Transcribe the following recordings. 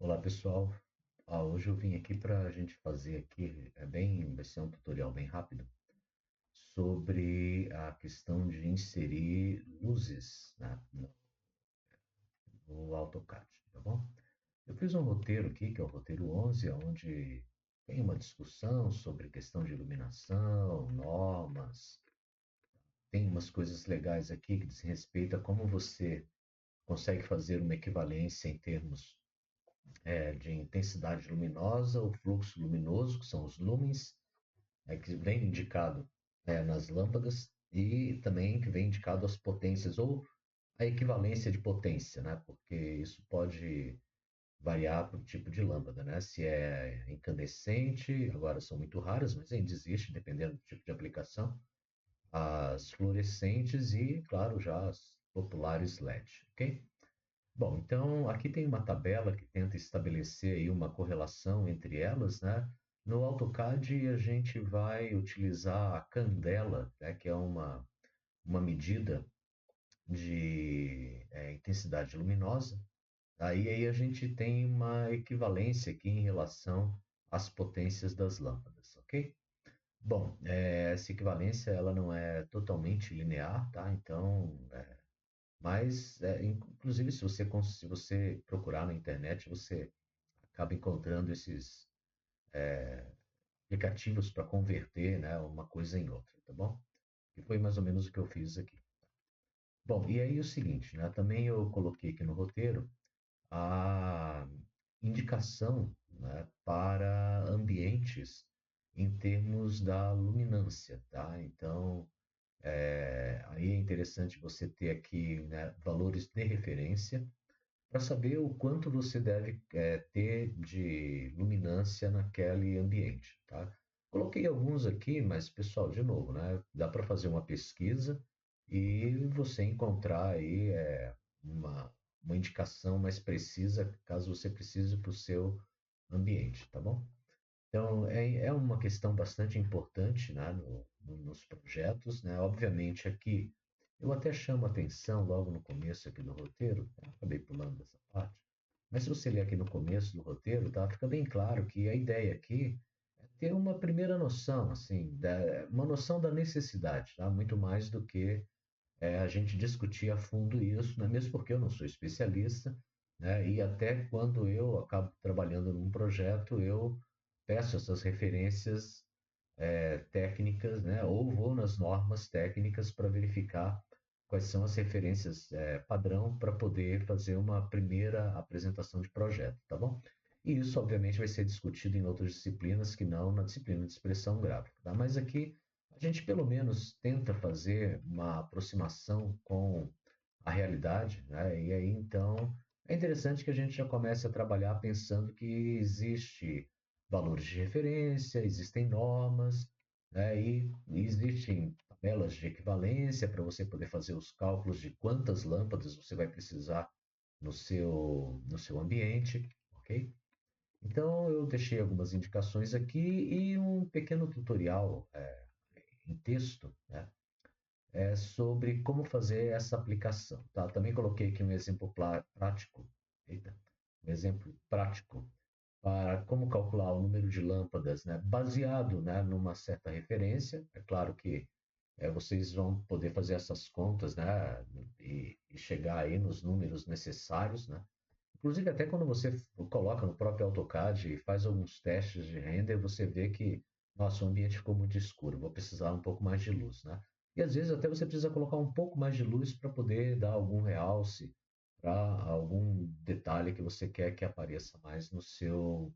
Olá pessoal, hoje eu vim aqui para a gente fazer aqui, vai ser um tutorial bem rápido sobre a questão de inserir luzes, né, no AutoCAD, tá bom? Eu fiz um roteiro aqui, que é o roteiro 11, onde tem uma discussão sobre questão de iluminação, normas, tem umas coisas legais aqui que diz respeito a como você consegue fazer uma equivalência em termos de intensidade luminosa, o fluxo luminoso, que são os lumens, que vem indicado nas lâmpadas, e também que vem indicado as potências, ou a equivalência de potência, né? Porque isso pode variar para o tipo de lâmpada, né? Se é incandescente, agora são muito raras, mas ainda existe, dependendo do tipo de aplicação, as fluorescentes e, claro, já as populares LED, ok? Bom, então aqui tem uma tabela que tenta estabelecer aí uma correlação entre elas, né? No AutoCAD a gente vai utilizar a candela, né, que é uma medida de intensidade luminosa. Aí a gente tem uma equivalência aqui em relação às potências das lâmpadas, ok? Bom, essa equivalência ela não é totalmente linear, tá? Então, mas, inclusive, se você procurar na internet, você acaba encontrando esses aplicativos para converter, né, uma coisa em outra, tá bom? E foi mais ou menos o que eu fiz aqui. Bom, e aí o seguinte, né, também eu coloquei aqui no roteiro a indicação, né, para ambientes em termos da luminância, tá? Então, aí é interessante você ter aqui, né, valores de referência para saber o quanto você deve ter de luminância naquele ambiente, tá? Coloquei alguns aqui, mas pessoal, de novo, né? Dá para fazer uma pesquisa e você encontrar aí uma, uma indicação mais precisa caso você precise para o seu ambiente, tá bom? Então, é uma questão bastante importante, né, nos projetos, né? Obviamente, aqui eu até chamo a atenção logo no começo aqui do roteiro, tá? Acabei pulando essa parte, mas se você ler aqui no começo do roteiro, tá? Fica bem claro que a ideia aqui é ter uma primeira noção, assim, uma noção da necessidade, tá? Muito mais do que a gente discutir a fundo isso, né? Mesmo porque eu não sou especialista, né? E até quando eu acabo trabalhando num projeto, eu peço essas referências técnicas, né? Ou vou nas normas técnicas para verificar quais são as referências padrão para poder fazer uma primeira apresentação de projeto, tá bom? E isso, obviamente, vai ser discutido em outras disciplinas que não na disciplina de expressão gráfica, tá? Mas aqui a gente pelo menos tenta fazer uma aproximação com a realidade, né? E aí então é interessante que a gente já comece a trabalhar pensando que existe valores de referência, existem normas, né? E existem tabelas de equivalência para você poder fazer os cálculos de quantas lâmpadas você vai precisar no seu ambiente, ok? Então eu deixei algumas indicações aqui e um pequeno tutorial em texto, né? Sobre como fazer essa aplicação. Tá? Também coloquei aqui um exemplo prático, eita, um exemplo prático para como calcular o número de lâmpadas, né, baseado, né, numa certa referência. É claro que vocês vão poder fazer essas contas, né, e chegar aí nos números necessários, né. Inclusive, até quando você coloca no próprio AutoCAD e faz alguns testes de render, você vê que, nossa, o ambiente ficou muito escuro, vou precisar um pouco mais de luz, né? E às vezes até você precisa colocar um pouco mais de luz para poder dar algum realce para algum detalhe que você quer que apareça mais no seu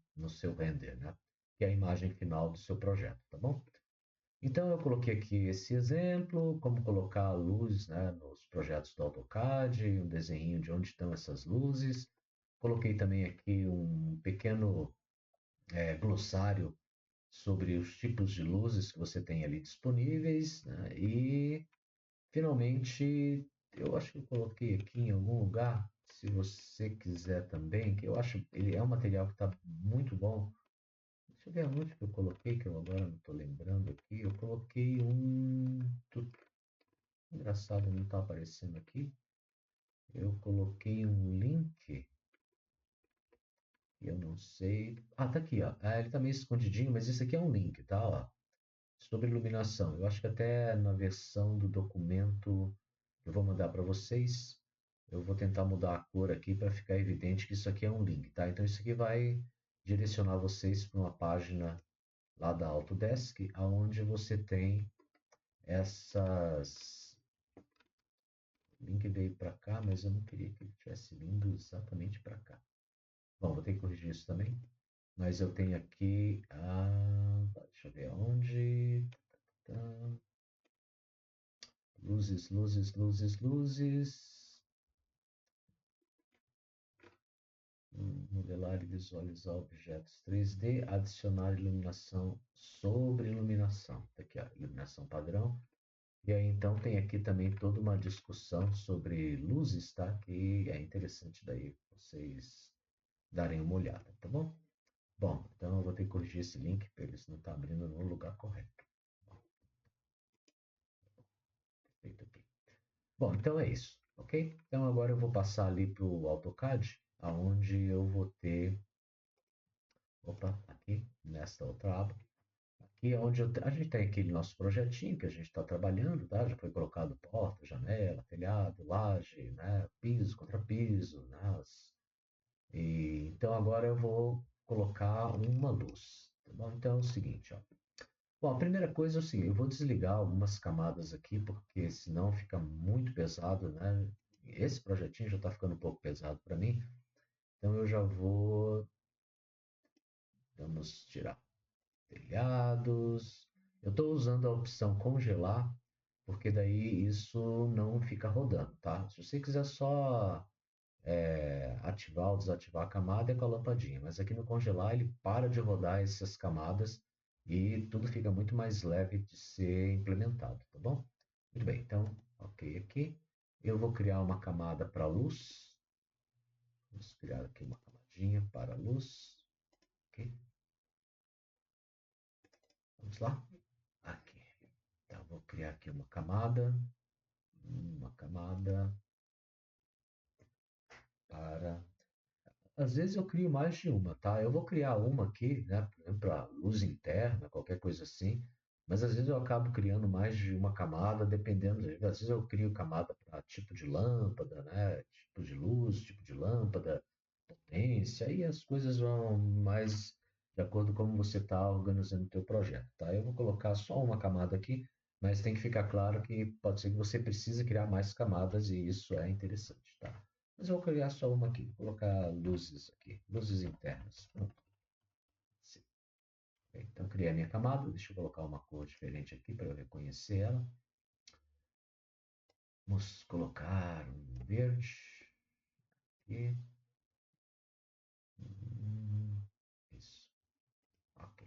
render, né? Que é a imagem final do seu projeto, tá bom? Então eu coloquei aqui esse exemplo, como colocar a luz, né, nos projetos do AutoCAD, um desenho de onde estão essas luzes. Coloquei também aqui um pequeno glossário sobre os tipos de luzes que você tem ali disponíveis, né? E finalmente eu acho que eu coloquei aqui em algum lugar, se você quiser também, que eu acho ele é um material que está muito bom. Deixa eu ver aonde que eu coloquei, que eu agora não estou lembrando aqui. Eu coloquei um. Engraçado, não está aparecendo aqui. Eu coloquei um link Eu não sei. Ah, tá aqui, ó. Ele tá meio escondidinho, mas isso aqui é um link, tá? Ó, sobre iluminação. Eu acho que até na versão do documento que eu vou mandar para vocês, eu vou tentar mudar a cor aqui para ficar evidente que isso aqui é um link, tá? Então isso aqui vai direcionar vocês para uma página lá da Autodesk, aonde você tem essas. O link veio para cá, mas eu não queria que ele tivesse vindo exatamente para cá. Bom, vou ter que corrigir isso também. Mas eu tenho aqui. Deixa eu ver onde. Tá. Luzes, luzes, luzes, luzes. Modelar e visualizar objetos 3D. Adicionar iluminação sobre iluminação. Tá aqui, ó, iluminação padrão. E aí, então, tem aqui também toda uma discussão sobre luzes, tá? Que é interessante daí vocês darem uma olhada, tá bom? Bom, então eu vou ter que corrigir esse link para ele não estar abrindo no lugar correto. Bom, feito aqui. Bom, então é isso, ok? Então agora eu vou passar ali para o AutoCAD, aonde eu vou ter, opa, aqui nesta outra aba, aqui é onde a gente tem aquele nosso projetinho que a gente está trabalhando, tá? Já foi colocado porta, janela, telhado, laje, né? Piso, contrapiso, né? Então agora eu vou colocar uma luz, tá bom? Então é o seguinte, ó. Bom, a primeira coisa é o seguinte, eu vou desligar algumas camadas aqui, porque senão fica muito pesado, né? Esse projetinho já está ficando um pouco pesado para mim, então eu já vou, vamos tirar telhados. Eu estou usando a opção congelar, porque daí isso não fica rodando, tá? Se você quiser só ativar ou desativar a camada, é com a lampadinha, mas aqui no congelar ele para de rodar essas camadas e tudo fica muito mais leve de ser implementado, tá bom? Muito bem, então, ok aqui. Eu vou criar uma camada para luz. Vamos criar aqui uma camadinha para luz. Ok, vamos lá. Aqui. Então, vou criar aqui uma camada para. Às vezes eu crio mais de uma, tá? Eu vou criar uma aqui, né? Por exemplo, para luz interna, qualquer coisa assim. Mas às vezes eu acabo criando mais de uma camada, dependendo. Às vezes eu crio camada para tipo de lâmpada, né? Tipo de luz, tipo de lâmpada, potência, e as coisas vão mais de acordo com como você está organizando o teu projeto, tá? Eu vou colocar só uma camada aqui, mas tem que ficar claro que pode ser que você precise criar mais camadas e isso é interessante, tá? Mas eu vou criar só uma aqui, vou colocar luzes aqui, luzes internas. Pronto. Sim. Bem, então criei a minha camada, deixa eu colocar uma cor diferente aqui para eu reconhecer ela. Vamos colocar um verde aqui. Isso. Ok.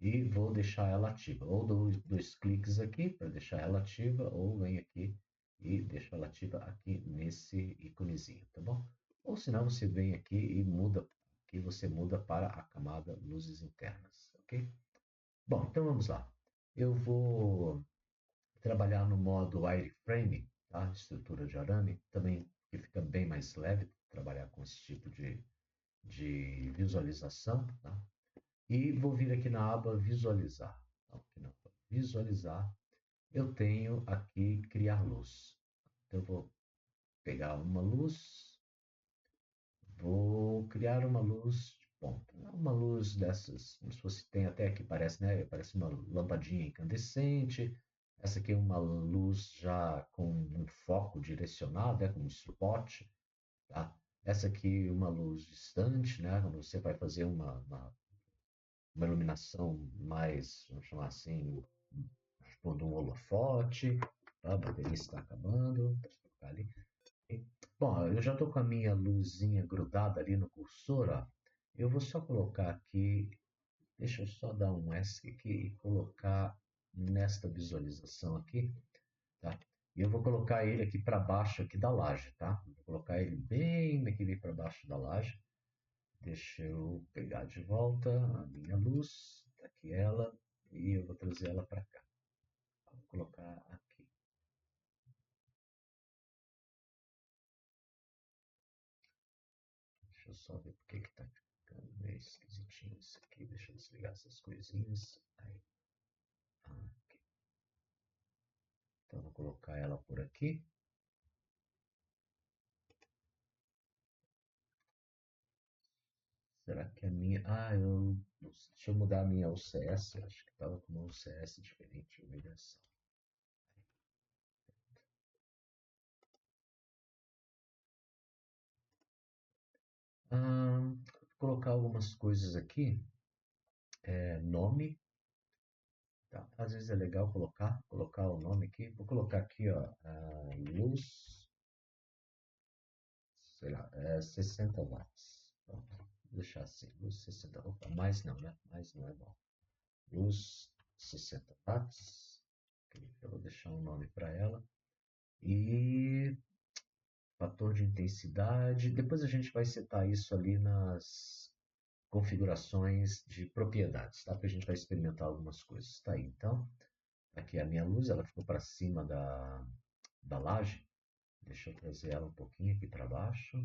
E vou deixar ela ativa. Ou dou dois cliques aqui para deixar ela ativa, ou venho aqui e deixo ela ativa aqui nesse íconezinho, tá bom? Ou senão você vem aqui e muda, aqui você muda para a camada luzes internas, ok? Bom, então vamos lá. Eu vou trabalhar no modo wireframe, tá? Estrutura de arame, também que fica bem mais leve trabalhar com esse tipo de visualização, tá? E vou vir aqui na aba visualizar. Então, aqui na aba visualizar, eu tenho aqui criar luz. Então, eu vou pegar uma luz, vou criar uma luz de ponta. Uma luz dessas, como se fosse, tem até aqui, parece, né? Parece uma lampadinha incandescente. Essa aqui é uma luz já com um foco direcionado, né? Com um spot, tá? Essa aqui é uma luz distante, né? Quando você vai fazer uma iluminação mais, vamos chamar assim, tipo de um holofote. Tá? A bateria está acabando. Deixa eu colocar ali. Bom, eu já estou com a minha luzinha grudada ali no cursor. Ó. Eu vou só colocar aqui. Deixa eu só dar um ESC aqui e colocar nesta visualização aqui. Tá? E eu vou colocar ele aqui para baixo aqui da laje, tá? Vou colocar ele bem aqui para baixo da laje. Deixa eu pegar de volta a minha luz, tá aqui ela, e eu vou trazer ela para cá. Vou colocar aqui. Deixa eu só ver porque que tá ficando meio esquisitinho isso aqui. Deixa eu desligar essas coisinhas. Aí. Aqui. Então, vou colocar ela por aqui. Será que a minha. Deixa eu mudar a minha UCS. Acho que estava com uma UCS diferente. Humilhação. Vou colocar algumas coisas aqui. Nome. Tá? Às vezes é legal colocar o nome aqui. Vou colocar aqui, ó, luz, sei lá, 60 watts. Pronto, vou deixar assim, luz 60. Opa, mais não, né? Mais não é bom. Luz 60 watts. Ok, eu vou deixar um nome para ela. E fator de intensidade. Depois a gente vai setar isso ali nas configurações de propriedades, tá? Porque a gente vai experimentar algumas coisas. Tá aí, então. Aqui é a minha luz, ela ficou para cima da laje. Deixa eu trazer ela um pouquinho aqui para baixo.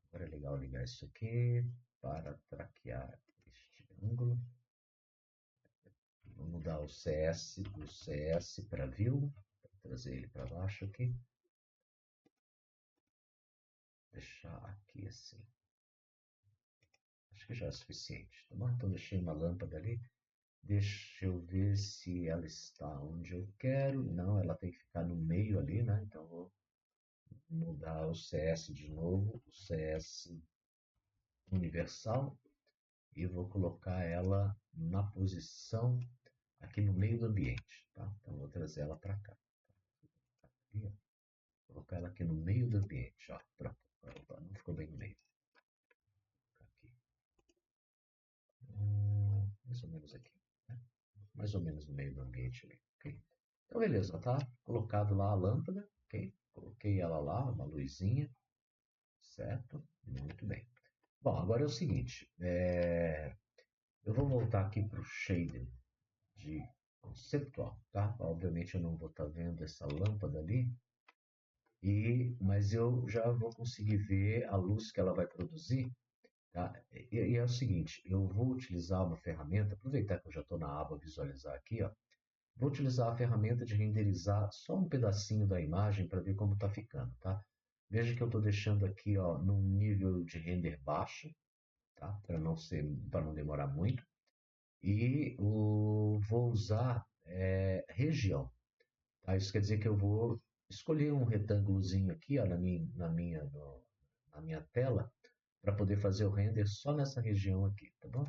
Agora é legal ligar isso aqui para traquear este ângulo. Vou mudar o CS do CS para View. Trazer ele para baixo aqui. Deixar aqui assim. Acho que já é suficiente. Tá bom? Então deixei uma lâmpada ali. Deixa eu ver se ela está onde eu quero. Não, ela tem que ficar no meio ali, né? Então vou mudar o CS de novo, o CS universal, e vou colocar ela na posição aqui no meio do ambiente, tá? Então vou trazer ela para cá. Aqui, ó. Colocar ela aqui no meio do ambiente, ó. Pronto. Opa, não ficou bem no meio. Aqui. Mais ou menos aqui, né? Mais ou menos no meio do ambiente ali, ok? Então beleza, tá colocado lá a lâmpada, ok? Coloquei ela lá, uma luzinha, certo? Muito bem. Bom, agora é o seguinte, eu vou voltar aqui para o shader de conceptual, tá? Obviamente eu não vou estar vendo essa lâmpada ali, mas eu já vou conseguir ver a luz que ela vai produzir, tá? E é o seguinte, eu vou utilizar uma ferramenta, aproveitar que eu já estou na aba visualizar aqui, ó, vou utilizar a ferramenta de renderizar só um pedacinho da imagem para ver como está ficando, tá? Veja que eu estou deixando aqui, ó, num nível de render baixo, tá? Para não demorar muito. E vou usar região. Tá? Isso quer dizer que eu vou escolher um retângulozinho aqui, ó, na minha tela para poder fazer o render só nessa região aqui, tá bom?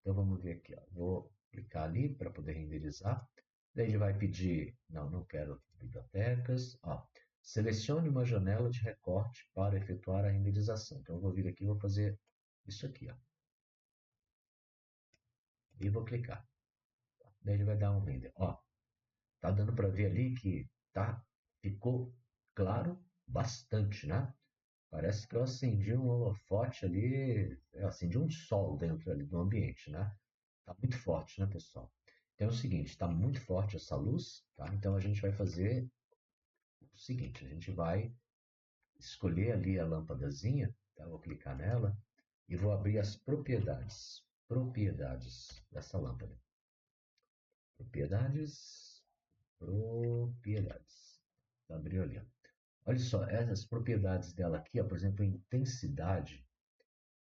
Então vamos ver aqui, ó. Vou clicar ali para poder renderizar. Daí ele vai pedir, não quero bibliotecas, ó. Selecione uma janela de recorte para efetuar a renderização. Então eu vou vir aqui e vou fazer isso aqui, ó. E vou clicar. Daí ele vai dar um render. Ó, tá dando para ver ali que ficou claro bastante, né? Parece que eu acendi um holofote ali, eu acendi um sol dentro ali do ambiente, né? Tá muito forte, né, pessoal? Então é o seguinte, está muito forte essa luz, tá? Então a gente vai fazer o seguinte, a gente vai escolher ali a lâmpadazinha, tá? Vou clicar nela e vou abrir as propriedades dessa lâmpada. Propriedades, propriedades. Abriu ali, ó. Olha só, essas propriedades dela aqui, ó, por exemplo, a intensidade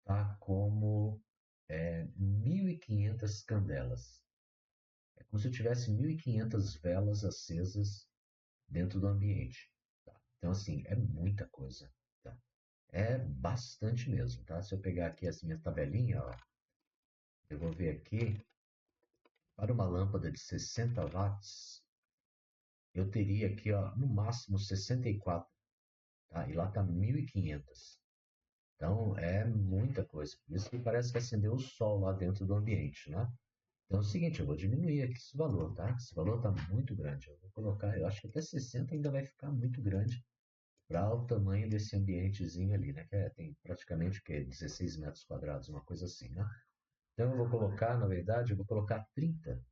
tá como 1.500 candelas. É como se eu tivesse 1.500 velas acesas dentro do ambiente. Tá? Então, assim, é muita coisa. Tá? É bastante mesmo. Tá? Se eu pegar aqui essa minha tabelinha, ó, eu vou ver aqui, para uma lâmpada de 60 watts, eu teria aqui, ó, no máximo 64. Tá? E lá está 1.500. Então é muita coisa. Por isso que parece que acendeu o sol lá dentro do ambiente, né? Então é o seguinte, eu vou diminuir aqui esse valor, tá? Esse valor está muito grande. Eu vou colocar, eu acho que até 60 ainda vai ficar muito grande para o tamanho desse ambientezinho ali, né? Tem praticamente que 16 metros quadrados, uma coisa assim, né? Então eu vou colocar, na verdade, eu vou colocar 30.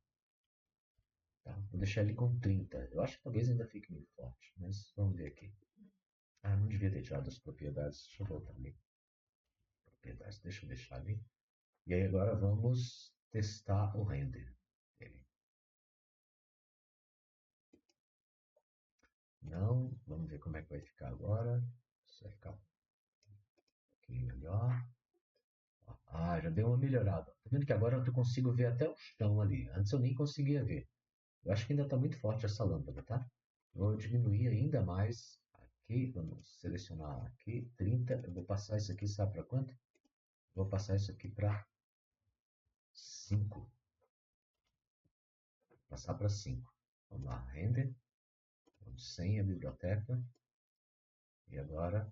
Tá? Vou deixar ele com 30. Eu acho que talvez ainda fique meio forte, mas vamos ver aqui. Não devia ter tirado as propriedades. Deixa eu voltar ali. propriedades, deixa eu deixar ali. E aí agora vamos testar o render dele. Não, vamos ver como é que vai ficar agora. Isso vai ficar um pouquinho melhor. Ah, já deu uma melhorada. Tá vendo que agora eu consigo ver até o chão ali. Antes eu nem conseguia ver. Eu acho que ainda está muito forte essa lâmpada, tá? Vou diminuir ainda mais aqui. Vamos selecionar aqui 30. Eu vou passar isso aqui, sabe para quanto? Vou passar isso aqui para 5. Passar para 5. Vamos lá, render. Vamos sem a biblioteca. E agora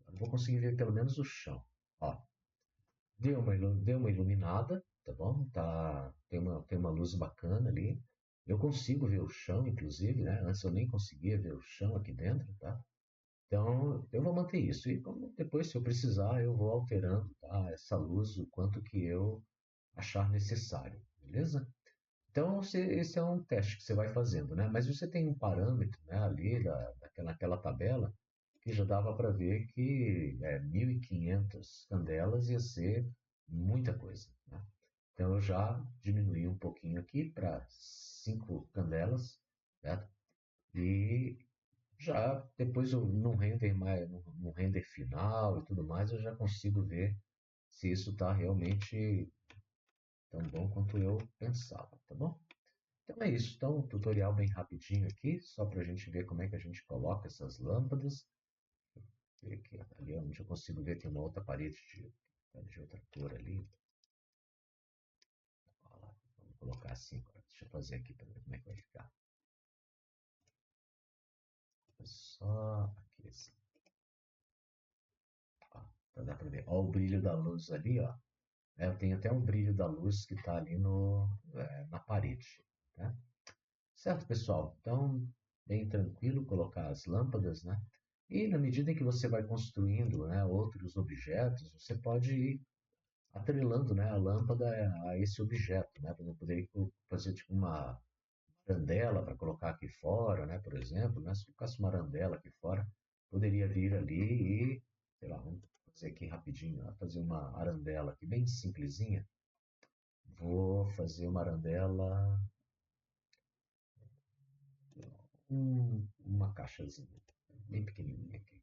eu vou conseguir ver pelo menos o chão. Ó, deu uma iluminada, tá bom? Tem uma luz bacana ali. Eu consigo ver o chão, inclusive, né? Antes eu nem conseguia ver o chão aqui dentro, tá? Então, eu vou manter isso. E como depois, se eu precisar, eu vou alterando, tá? Essa luz, o quanto que eu achar necessário, beleza? Então, esse é um teste que você vai fazendo, né? Mas você tem um parâmetro, né, ali naquela tabela que já dava para ver que 1.500 candelas ia ser muita coisa, né? Então, eu já diminuí um pouquinho aqui para 5 candelas, certo? E já depois eu não render mais, no render final e tudo mais, eu já consigo ver se isso está realmente tão bom quanto eu pensava, tá bom? Então é isso. Então, um tutorial bem rapidinho aqui, só para a gente ver como é que a gente coloca essas lâmpadas. Aqui, ali onde eu consigo ver tem uma outra parede de outra cor ali. Vamos colocar assim agora. Deixa eu fazer aqui para ver como é que vai ficar. Só aqui assim. Ó, então dá para ver. Ó o brilho da luz ali, ó. Eu tenho até um brilho da luz que está ali na parede. Tá? Certo, pessoal? Então, bem tranquilo colocar as lâmpadas, né? E na medida em que você vai construindo, né, outros objetos, você pode ir atrelando, né, a lâmpada a esse objeto, né? Por exemplo, poderia fazer tipo uma arandela para colocar aqui fora, né? Por exemplo, né? Se colocasse uma arandela aqui fora, poderia vir ali e, sei lá, vamos fazer aqui rapidinho, ó, fazer uma arandela aqui bem simplesinha. Vou fazer uma arandela, uma caixazinha, bem pequenininha aqui.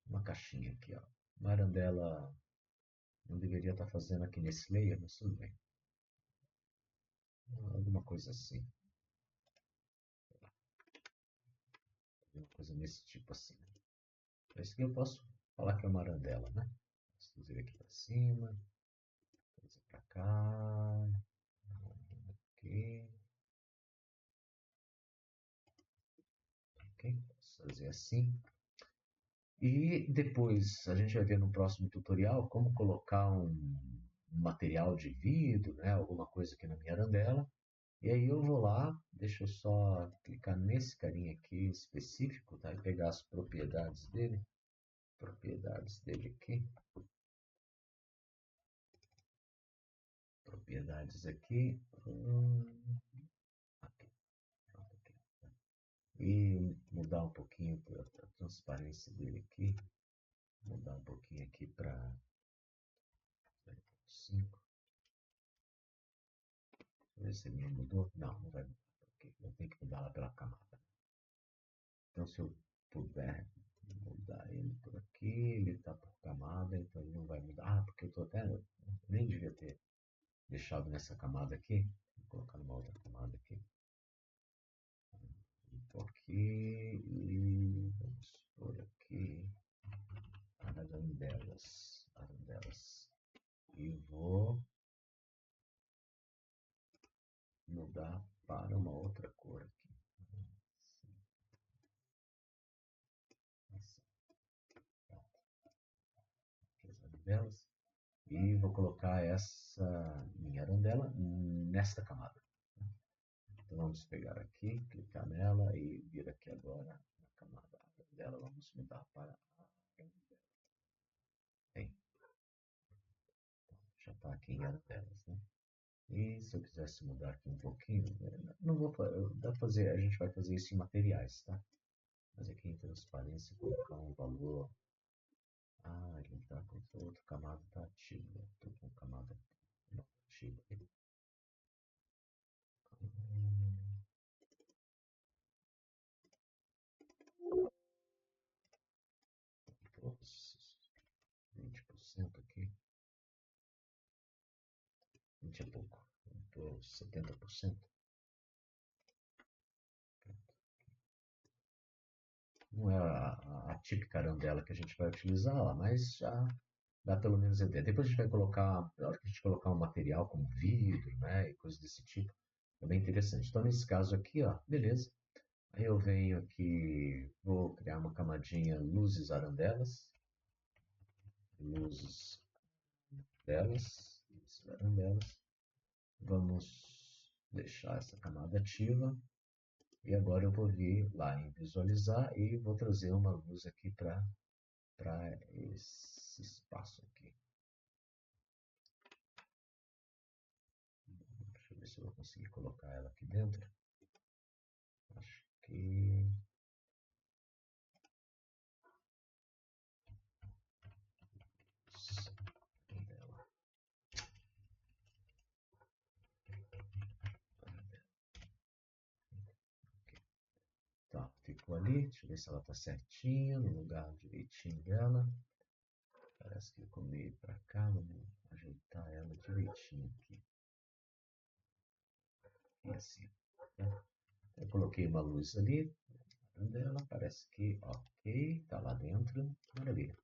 Uma caixinha aqui, ó. Uma arandela não deveria estar fazendo aqui nesse layer, mas tudo bem. Alguma coisa assim. Alguma coisa nesse tipo assim. Esse aqui eu posso falar que é uma arandela, né? Inclusive aqui para cima, trazer para cá, aqui, ok? Posso fazer assim. E depois a gente vai ver no próximo tutorial como colocar um material de vidro, né? Alguma coisa aqui na minha arandela. E aí eu vou lá, deixa eu só clicar nesse carinha aqui específico, tá? E pegar as propriedades dele aqui, propriedades aqui, aqui, pronto, aqui. E mudar um pouquinho a transparência dele aqui, mudar um pouquinho aqui para 5. Ver se ele não mudou. Não, não vai mudar, porque eu tenho que mudar lá pela camada. Então se eu puder mudar ele por aqui, ele está por camada, então ele não vai mudar. Ah, porque eu tô até. Nem devia ter deixado nessa camada aqui. Vou colocar numa outra camada aqui. Aqui e vamos por aqui. Arandelas. Arandelas. E vou mudar para uma outra cor aqui. Assim. Aqui as arandelas. E vou colocar essa minha arandela nesta camada. Então vamos pegar aqui, clicar nela e vir aqui agora na camada dela. Vamos mudar para a arandela. Bem, já está aqui em arandelas, né? E se eu quisesse mudar aqui um pouquinho, não vou dá pra fazer, a gente vai fazer isso em materiais, tá? Mas aqui em transparência colocar um valor. Ah, ele tá? Quando a outra camada está ativa. Estou com camada não ativa aqui. 20% aqui. 20 é pouco. Estou 70%. Não é a típica arandela que a gente vai utilizar lá, mas já dá pelo menos a ideia. Depois a gente vai colocar, na hora que a gente colocar um material como vidro, né, e coisas desse tipo, é bem interessante. Então, nesse caso aqui, ó, beleza. Aí eu venho aqui, vou criar uma camadinha luzes arandelas, luzes arandelas. Vamos deixar essa camada ativa. E agora eu vou vir lá em visualizar e vou trazer uma luz aqui para esse espaço aqui. Deixa eu ver se eu vou conseguir colocar ela aqui dentro. Acho que... Tá, ficou ali. Deixa eu ver se ela tá certinha, no lugar direitinho dela. Parece que ficou meio para cá. Vamos ajeitar ela direitinho aqui. E assim. Né? Eu coloquei uma luz ali. Dela, parece que ok, tá lá dentro. Maravilha.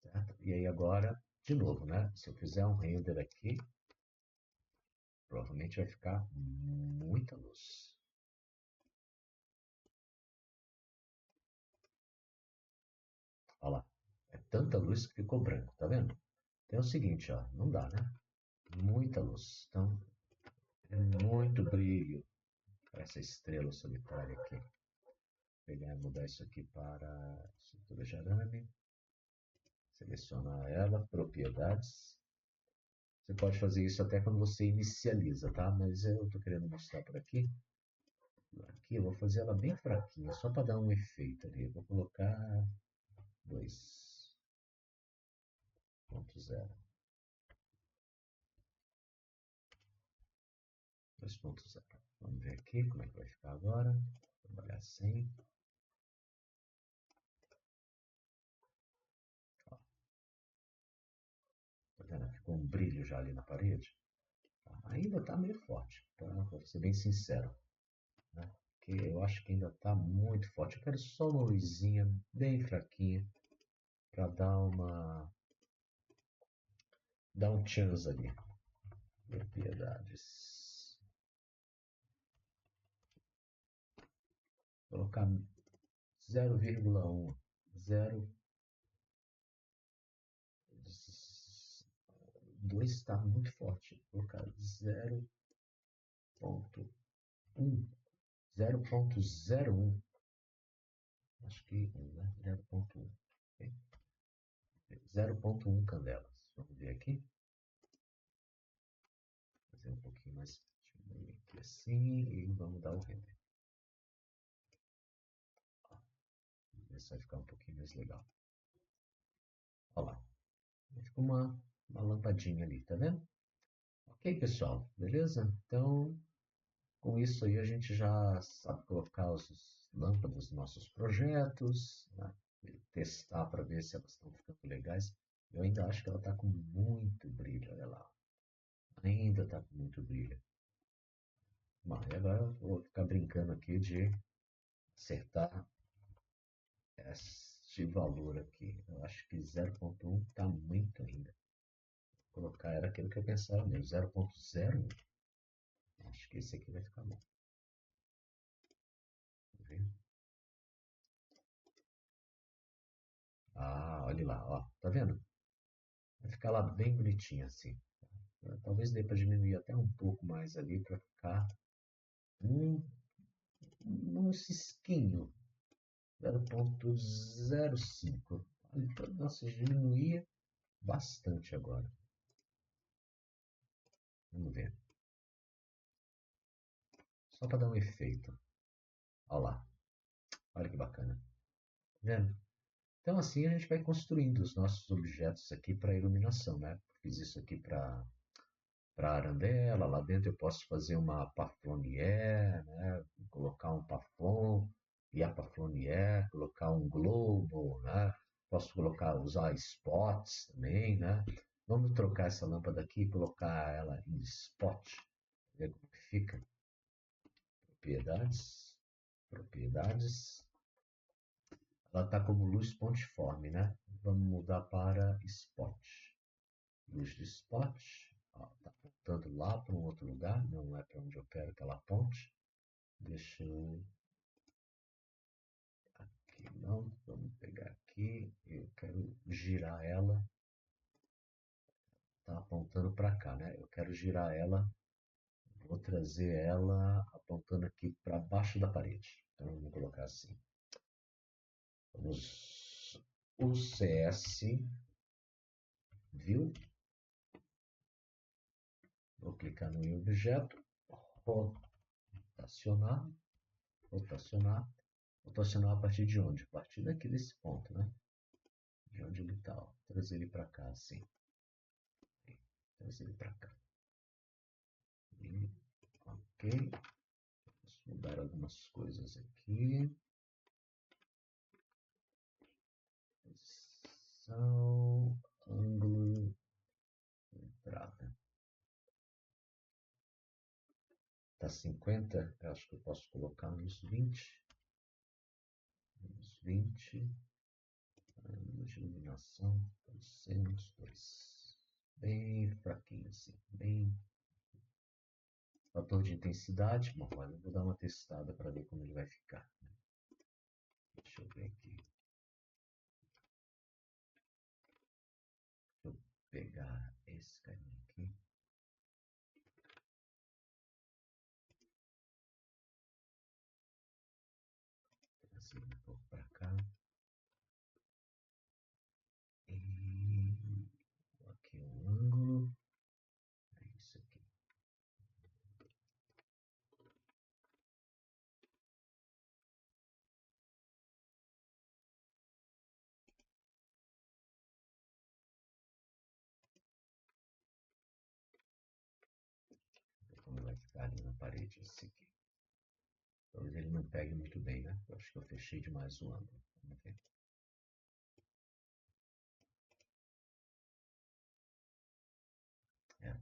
Certo? E aí agora, de novo, né? Se eu fizer um render aqui, provavelmente vai ficar muita luz. Olha lá. É tanta luz que ficou branco, tá vendo? Então é o seguinte, ó, não dá, né? Muita luz. Então, é muito brilho para essa estrela solitária aqui. Vou pegar e mudar isso aqui para estrutura de arame. Selecionar ela, propriedades. Você pode fazer isso até quando você inicializa, tá? Mas eu estou querendo mostrar por aqui. Aqui eu vou fazer ela bem fraquinha, só para dar um efeito ali. Eu vou colocar 2.0. 2.0. Vamos ver aqui como é que vai ficar agora. Vou trabalhar sem. Ó. Tá vendo? Ficou um brilho já ali na parede. Ainda está meio forte, tá? Vou ser bem sincero. Né? Porque eu acho que ainda está muito forte. Eu quero só uma luzinha bem fraquinha para dar um chance ali. Propriedades. Colocar 0,1. 0,2 está muito forte. Vou colocar 0,1. 0,01. Acho que 1, né? 0,1. Okay? 0,1 candelas. Vamos ver aqui. Fazer um pouquinho mais aqui assim e vamos dar o render. Isso vai ficar um pouquinho mais legal. Olha lá. Ficou uma lampadinha ali, tá vendo? Ok, pessoal, beleza? Então, com isso aí a gente já sabe colocar as lâmpadas dos nossos projetos, né? Testar para ver se elas estão ficando legais. Eu ainda acho que ela está com muito brilho, olha lá. Ainda está com muito brilho. Bom, e agora eu vou ficar brincando aqui de acertar este valor aqui. Eu acho que 0,1 está muito ainda. Vou colocar era aquilo que eu pensava mesmo, 0,01. Acho que esse aqui vai ficar bom. Ah, olha lá, ó, tá vendo? Vai ficar lá bem bonitinho assim. Talvez dê para diminuir até um pouco mais ali para ficar um cisquinho. 0,05. Nossa, diminuía bastante agora. Vamos ver. Só para dar um efeito. Olha lá. Olha que bacana. Tá vendo? Então, assim a gente vai construindo os nossos objetos aqui para iluminação, né? Fiz isso aqui para arandela, lá dentro eu posso fazer uma paflonier, né? Colocar um paflon e a paflonier, colocar um globo, né? Posso colocar, usar spots também, né? Vamos trocar essa lâmpada aqui e colocar ela em spot, ver como que fica. Propriedades, propriedades. Ela está como luz pontiforme, né? Vamos mudar para spot. Luz de spot. Está apontando lá para um outro lugar, não é para onde eu quero que ela aponte. Deixa eu. Aqui não, vamos pegar aqui. Eu quero girar ela. Está apontando para cá, né? Eu quero girar ela. Vou trazer ela apontando aqui para baixo da parede. Então vamos colocar assim. Vamos. O CS View. Vou clicar no objeto. Rotacionar. Rotacionar. Rotacionar a partir de onde? A partir daqui desse ponto, né? De onde ele está. Trazer ele para cá, assim. Trazer ele para cá. E, ok. Vamos mudar algumas coisas aqui. Posição, ângulo, entrada. Está 50, eu acho que eu posso colocar uns 20. Uns 20. Ângulo de iluminação, 202. Bem fraquinho assim, bem. Fator de intensidade, bom, eu vou dar uma testada para ver como ele vai ficar. Deixa eu ver aqui. Deixa eu pegar esse carinha aqui. Trazer um pouco para cá. E aqui um ângulo. É isso aqui. Como vai ficar ali na parede esse aqui. Talvez ele não pegue muito bem, né? Eu acho que eu fechei demais o ângulo. Vamos ver.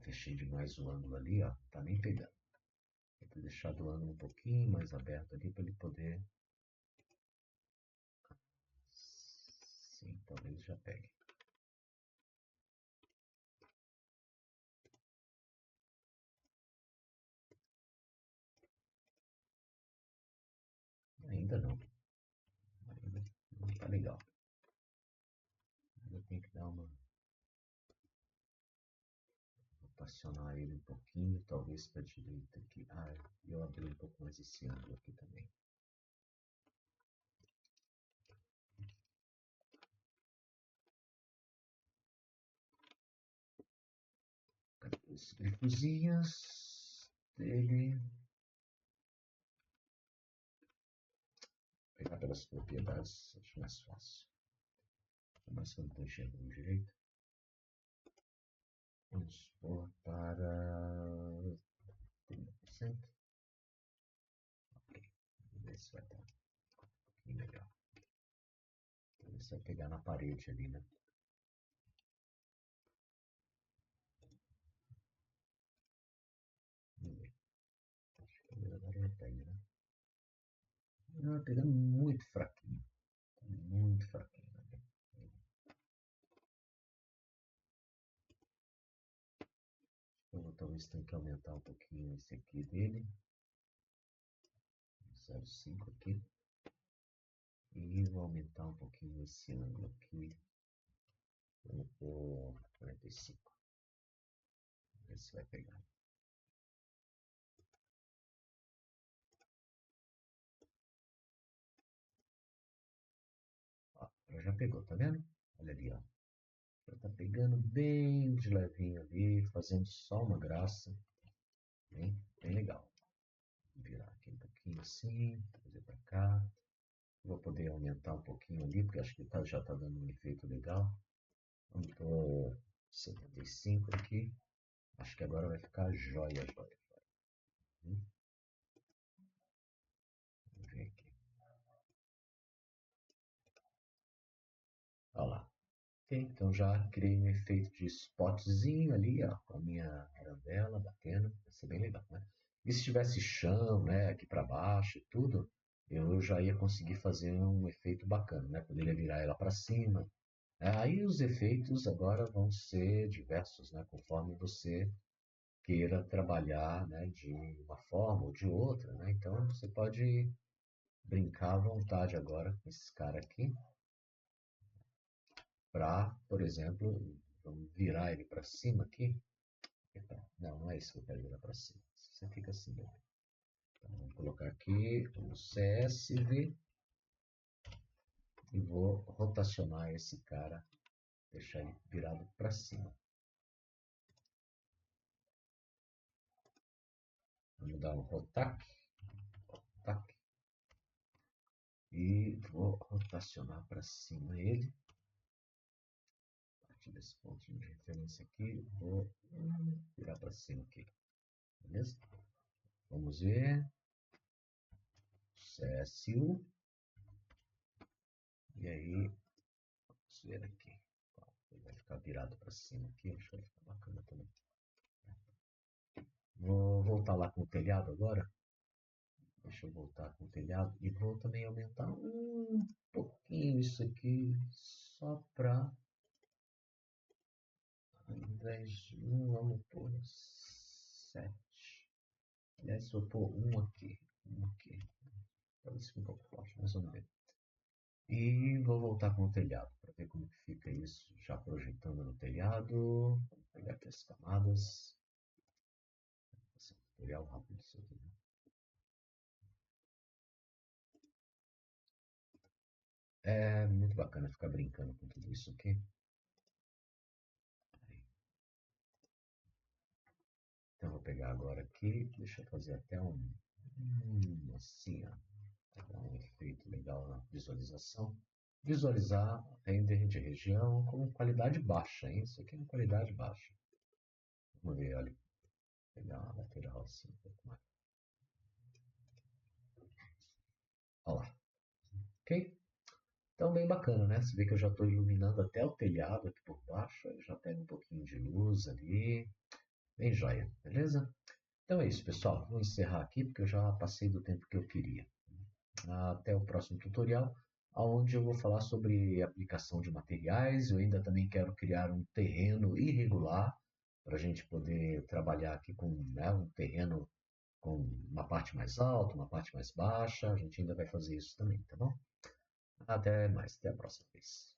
Fechei demais o ângulo ali, ó. Tá nem pegando. Vou ter deixado o ângulo um pouquinho mais aberto ali para ele poder. Sim, talvez já pegue. Ainda não. Ainda não tá legal. Ainda tem que dar uma. Rotacionar ele um pouquinho, talvez para a direita aqui. Eu abri um pouco mais esse ângulo aqui também. Cadê os grifozinhos dele? Vou pegar pelas propriedades, acho mais fácil. Mas que eu não estou enxergando direito. Vamos pôr para 30%. Ok. Vamos ver se vai dar um pouquinho melhor. Vamos ver se vai pegar na parede ali, né? Vamos ver. Acho que agora já pega, né? Não, pegando muito fraquinho. Muito fraquinho. Né? Eu talvez tenha que aumentar um pouquinho esse aqui dele. 0,5 aqui. E vou aumentar um pouquinho esse ângulo aqui. Vamos por 45. Vamos ver se vai pegar. Ó, já pegou, tá vendo? Olha ali, ó. Já tá pegando bem de levinho ali, fazendo só uma graça. Bem legal. Vou virar aqui um pouquinho assim, trazer pra cá. Vou poder aumentar um pouquinho ali, porque acho que já está dando um efeito legal. Vamos por 75 aqui. Acho que agora vai ficar joia, joia. Vamos ver aqui. Olha lá. Ok, então já criei um efeito de spotzinho ali, ó, com a minha arandela batendo. Vai ser bem legal, né? E se tivesse chão, né, aqui para baixo e tudo, eu já ia conseguir fazer um efeito bacana, né? Poderia virar ela para cima. Aí os efeitos agora vão ser diversos, né? Conforme você queira trabalhar, né, de uma forma ou de outra, né? Então você pode brincar à vontade agora com esses caras aqui para, por exemplo, vamos virar ele para cima aqui. Epa, não, não é isso que eu quero virar para cima. Você fica assim, né? Então, vamos colocar aqui o CSV e vou rotacionar esse cara, deixar ele virado para cima. Vamos dar um rotac, rotac, e vou rotacionar para cima ele. A partir desse ponto de referência aqui, vou virar para cima aqui. Beleza? Vamos ver. CSU. E aí, vamos ver aqui. Ele vai ficar virado para cima aqui. Acho que vai ficar bacana também. Vou voltar lá com o telhado agora. Deixa eu voltar com o telhado. E vou também aumentar um pouquinho isso aqui. Só para, ao invés de um, vamos pôr 7. Aliás, vou pôr um aqui. Um aqui. Talvez fique um pouco forte, mas vamos ver. E vou voltar com o telhado para ver como que fica isso, já projetando no telhado. Vou pegar aqui as camadas. Esse é um tutorial rápido isso aqui, né? É muito bacana ficar brincando com tudo isso aqui. Então vou pegar agora aqui, deixa eu fazer até assim, ó, para dar um efeito legal na visualização. Visualizar render de região com qualidade baixa, hein? Isso aqui é uma qualidade baixa. Vamos ver, olha, pegar uma lateral assim, um pouco mais. Olha lá, ok? Então, bem bacana, né? Você vê que eu já estou iluminando até o telhado aqui por baixo, aí já pega um pouquinho de luz ali, bem joia, beleza? Então é isso, pessoal. Vou encerrar aqui porque eu já passei do tempo que eu queria. Até o próximo tutorial, onde eu vou falar sobre aplicação de materiais. Eu ainda também quero criar um terreno irregular para a gente poder trabalhar aqui com, né, um terreno com uma parte mais alta, uma parte mais baixa. A gente ainda vai fazer isso também, tá bom? Até mais, até a próxima vez.